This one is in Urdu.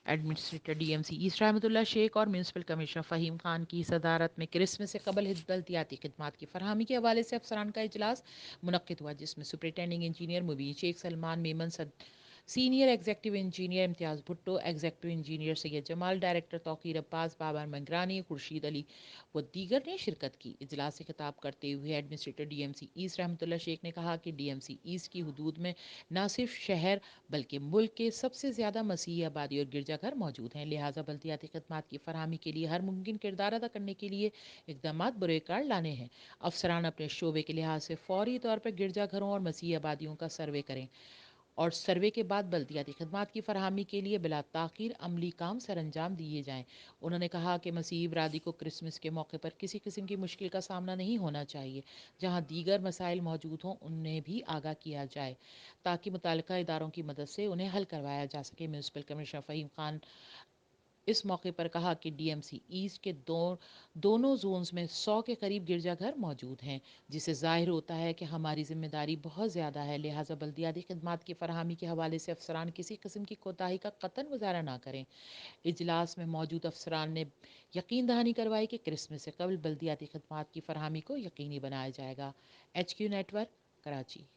Administrator D M C East Rahmatullah شیخ اور میونسپل کمشنر فہیم خان کی صدارت میں کرسمس سے قبل بلدیاتی خدمات کی فراہمی کے حوالے سے افسران کا اجلاس منعقد ہوا، جس میں سپرنٹینڈنگ انجینئر مبین شیخ، Salman Memon senior executive engineer امتیاز بھٹو، ایگزیکٹو انجینئر سید جمال، ڈائریکٹر توقیر عباس، بابر منگرانی، خورشید علی و دیگر نے شرکت کی۔ اجلاس سے خطاب کرتے ہوئے administrator D M C East Rahmatullah شیخ نے کہا کہ ڈی ایم سی ایسٹ کی حدود میں نہ صرف شہر بلکہ ملک کے سب سے زیادہ مسیحی آبادی اور گرجا گھر موجود ہیں، لہٰذا بلدیاتی خدمات کی فراہمی کے لیے ہر ممکن کردار ادا کرنے کے لیے اقدامات بروئے کار لانے ہیں۔ افسران اپنے شعبے کے لحاظ سے فوری طور پر گرجا گھروں اور مسیحی آبادیوں کا سروے کریں اور سروے کے بعد بلدیاتی خدمات کی فراہمی کے لیے بلا تاخیر عملی کام سر انجام دیے جائیں۔ انہوں نے کہا کہ مسیحی برادری کو کرسمس کے موقع پر کسی قسم کی مشکل کا سامنا نہیں ہونا چاہیے، جہاں دیگر مسائل موجود ہوں انہیں بھی آگاہ کیا جائے تاکہ متعلقہ اداروں کی مدد سے انہیں حل کروایا جا سکے۔ میونسپل کمشنر فہیم خان اس موقع پر کہا کہ ڈی ایم سی ایسٹ کے دونوں زونز میں 100 کے قریب گرجا گھر موجود ہیں، جس سے ظاہر ہوتا ہے کہ ہماری ذمہ داری بہت زیادہ ہے، لہٰذا بلدیاتی خدمات کی فراہمی کے حوالے سے افسران کسی قسم کی کوتاہی کا قطعاً مظاہرہ نہ کریں۔ اجلاس میں موجود افسران نے یقین دہانی کروائی کہ کرسمس سے قبل بلدیاتی خدمات کی فراہمی کو یقینی بنایا جائے گا۔ H Q network, Karachi.